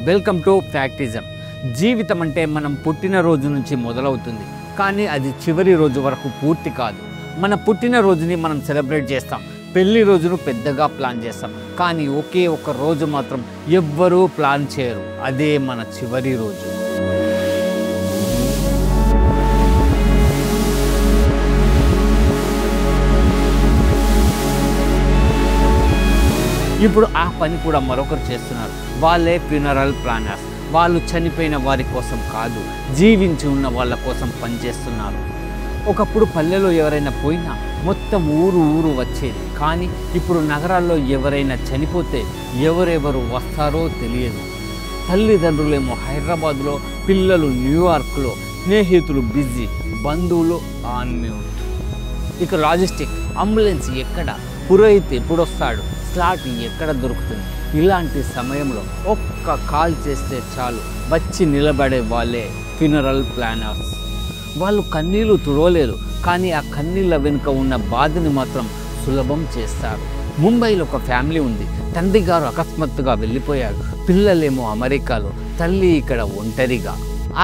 Welcome to ఫ్యాక్టిజం. జీవితం అంటే మనం పుట్టినరోజు నుంచి మొదలవుతుంది, కానీ అది చివరి రోజు వరకు పూర్తి కాదు. మన పుట్టినరోజుని మనం సెలబ్రేట్ చేస్తాం, పెళ్లి రోజును పెద్దగా ప్లాన్ చేస్తాం, కానీ ఒకే ఒక రోజు మాత్రం ఎవ్వరూ ప్లాన్ చేయరు. అదే మన చివరి రోజు. ఇప్పుడు ఆ పని కూడా మరొకరు చేస్తున్నారు. వాళ్ళే ఫ్యూనరల్ ప్లానర్స్. వాళ్ళు చనిపోయిన వారి కోసం కాదు, జీవించి ఉన్న వాళ్ళ కోసం పనిచేస్తున్నారు. ఒకప్పుడు పల్లెలో ఎవరైనా పోయినా మొత్తం ఊరు వచ్చేది, కానీ ఇప్పుడు నగరాల్లో ఎవరైనా చనిపోతే ఎవరెవరు వస్తారో తెలియదు. తల్లిదండ్రులేమో హైదరాబాద్లో, పిల్లలు న్యూయార్క్లో, స్నేహితులు బిజీ, బంధువులు ఆన్ మ్యూట్. ఇక లాజిస్టిక్, అంబులెన్స్ ఎక్కడ, పురోహిత్ ఎప్పుడొస్తాడు, స్లాట్ ఎక్కడ దొరుకుతుంది. ఇలాంటి సమయంలో ఒక్క కాల్ చేస్తే చాలు వచ్చి నిలబడే వాళ్ళే ఫ్యూనరల్ ప్లానర్స్. వాళ్ళు కన్నీళ్లు తుడవలేరు, కానీ ఆ కన్నీళ్ళ వెనుక ఉన్న బాధని మాత్రం సులభం చేస్తారు. ముంబైలో ఒక ఫ్యామిలీ ఉంది. తండ్రి గారు అకస్మాత్తుగా వెళ్ళిపోయారు, పిల్లలేమో అమెరికాలో, తల్లి ఇక్కడ ఒంటరిగా.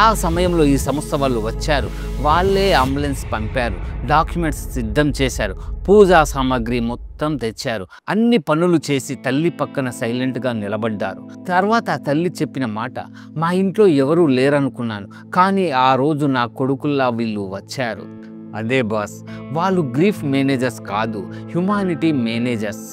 ఆ సమయంలో ఈ సంస్థ వాళ్ళు వచ్చారు. వాళ్ళే అంబులెన్స్ పంపారు, డాక్యుమెంట్స్ సిద్ధం చేశారు, పూజా సామాగ్రి మొత్తం తెచ్చారు. అన్ని పనులు చేసి తల్లి పక్కన సైలెంట్గా నిలబడ్డారు. తర్వాత ఆ తల్లి చెప్పిన మాట, మా ఇంట్లో ఎవరూ లేరనుకున్నాను, కానీ ఆ రోజు నా కొడుకుల్లా వీళ్ళు వచ్చారు. అదే బాస్, వాళ్ళు గ్రీఫ్ మేనేజర్స్ కాదు, హ్యుమానిటీ మేనేజర్స్.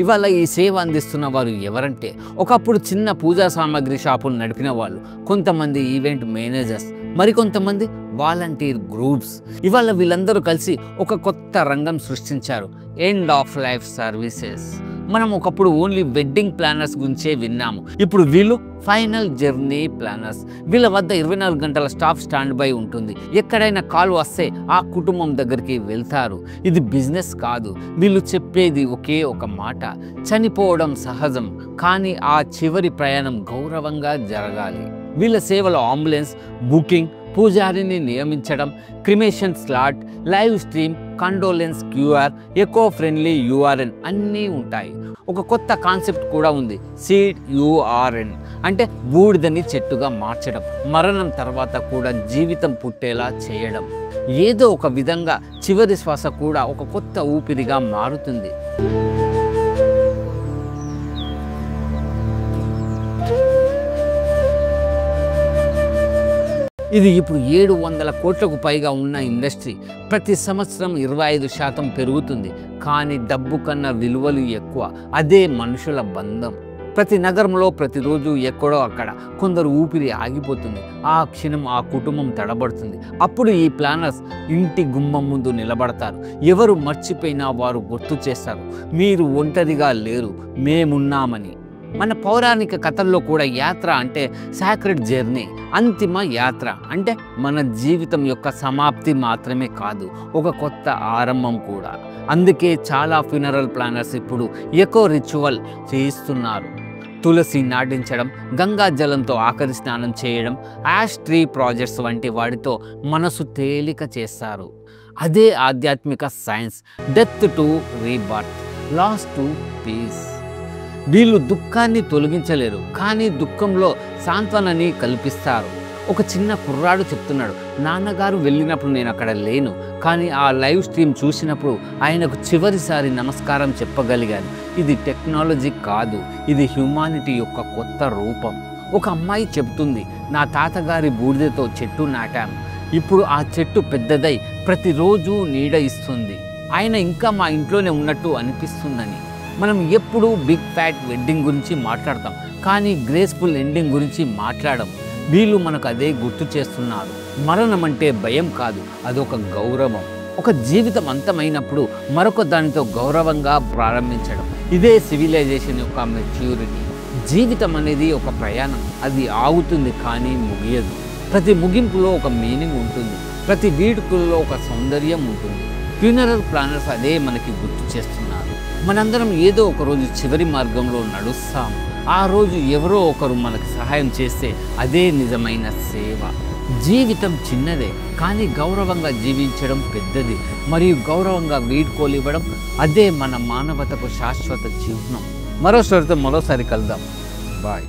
ఇవాళ ఈ సేవ అందిస్తున్న వారు ఎవరంటే, ఒకప్పుడు చిన్న పూజా సామాగ్రి షాపులు నడిపిన వాళ్ళు, కొంతమంది ఈవెంట్ మేనేజర్స్, మరికొంతమంది వాలంటీర్ గ్రూప్స్. ఇవాళ వీళ్ళందరూ కలిసి ఒక కొత్త రంగం సృష్టించారు, ఎండ్ ఆఫ్ లైఫ్ సర్వీసెస్. మనం ఒకప్పుడు ఓన్లీ వెడ్డింగ్ ప్లానర్స్ గురించే విన్నాము, ఇప్పుడు వీళ్ళు ఫైనల్ జర్నీ ప్లానర్స్. వీళ్ళ వద్ద 24 గంటల స్టాఫ్ స్టాండ్ బై ఉంటుంది. ఎక్కడైనా కాల్ వస్తే ఆ కుటుంబం దగ్గరికి వెళ్తారు. ఇది బిజినెస్ కాదు, వీళ్ళు చెప్పేది ఒకే ఒక మాట, చనిపోవడం సహజం, కానీ ఆ చివరి ప్రయాణం గౌరవంగా జరగాలి. వీళ్ళ సేవలో అంబులెన్స్ బుకింగ్, పూజారిని నియమించడం, cremation slot, live stream, condolence QR, eco friendly URN అన్నీ ఉంటాయి. ఒక కొత్త కాన్సెప్ట్ కూడా ఉంది, సీడ్ యూఆర్ఎన్ అంటే బూడిదని చెట్టుగా మార్చడం, మరణం తర్వాత కూడా జీవితం పుట్టేలా చేయడం. ఏదో ఒక విధంగా చివరి శ్వాస కూడా ఒక కొత్త ఊపిరిగా మారుతుంది. ఇది ఇప్పుడు 700 కోట్లకు పైగా ఉన్న ఇండస్ట్రీ. ప్రతి సంవత్సరం 25% పెరుగుతుంది, కానీ డబ్బు కన్నా విలువలు ఎక్కువ. అదే మనుషుల బంధం. ప్రతి నగరంలో ప్రతిరోజు ఎక్కడో అక్కడ కొందరు ఊపిరి ఆగిపోతుంది. ఆ క్షణం ఆ కుటుంబం తడబడుతుంది. అప్పుడు ఈ ప్లానర్స్ ఇంటి గుమ్మం ముందు నిలబడతారు. ఎవరు మర్చిపోయినా వారు గుర్తు చేస్తారు, మీరు ఒంటరిగా లేరు, మేమున్నామని. మన పౌరాణిక కథల్లో కూడా యాత్ర అంటే సాక్రెడ్ జర్నీ, అంతిమ యాత్ర అంటే మన జీవితం యొక్క సమాప్తి మాత్రమే కాదు, ఒక కొత్త ఆరంభం కూడా. అందుకే చాలా ఫ్యూనరల్ ప్లానర్స్ ఇప్పుడు ఎకో రిచువల్ చేయిస్తున్నారు. తులసి నాటించడం, గంగా జలంతో ఆఖరి స్నానం చేయడం, యాష్ ట్రీ ప్రాజెక్ట్స్ వంటి వాటితో మనసు తేలిక చేస్తారు. అదే ఆధ్యాత్మిక science, death to rebirth, loss to peace. వీళ్ళు దుఃఖాన్ని తొలగించలేరు, కానీ దుఃఖంలో సాంత్వనని కల్పిస్తారు. ఒక చిన్న కుర్రాడు చెప్తున్నాడు, నాన్నగారు వెళ్ళినప్పుడు నేను అక్కడ లేను, కానీ ఆ లైవ్ స్ట్రీమ్ చూసినప్పుడు ఆయనకు చివరిసారి నమస్కారం చెప్పగలిగాను. ఇది టెక్నాలజీ కాదు, ఇది హ్యుమానిటీ యొక్క కొత్త రూపం. ఒక అమ్మాయి చెబుతుంది, నా తాతగారి బూడిదతో చెట్టు నాటాము, ఇప్పుడు ఆ చెట్టు పెద్దదై ప్రతిరోజు నీడ ఇస్తుంది, ఆయన ఇంకా మా ఇంట్లోనే ఉన్నట్టు అనిపిస్తుందని. మనం ఎప్పుడూ బిగ్ ఫ్యాట్ వెడ్డింగ్ గురించి మాట్లాడతాం, కానీ గ్రేస్ఫుల్ ఎండింగ్ గురించి మాట్లాడం. వీళ్ళు మనకు అదే గుర్తు చేస్తున్నారు. మరణం అంటే భయం కాదు, అదొక గౌరవం. ఒక జీవితం అంతమైనప్పుడు మరొక దానితో గౌరవంగా ప్రారంభించడం, ఇదే సివిలైజేషన్ యొక్క మెచ్యూరిటీ. జీవితం అనేది ఒక ప్రయాణం, అది ఆగుతుంది కానీ ముగియదు. ప్రతి ముగింపులో ఒక మీనింగ్ ఉంటుంది, ప్రతి వీడుకల్లో ఒక సౌందర్యం ఉంటుంది. ఫ్యూనరల్ ప్లానర్స్ అదే మనకి గుర్తు చేస్తున్నారు. మనందరం ఏదో ఒక రోజు చివరి మార్గంలో నడుస్తాం. ఆ రోజు ఎవరో ఒకరు మనకు సహాయం చేస్తే అదే నిజమైన సేవ. జీవితం చిన్నదే, కానీ గౌరవంగా జీవించడం పెద్దది, మరియు గౌరవంగా వీడ్కోలివ్వడం అదే మన మానవతకు శాశ్వత చిహ్నం. మరో స్టోరీతో మరోసారి కలుద్దాం. బాయ్.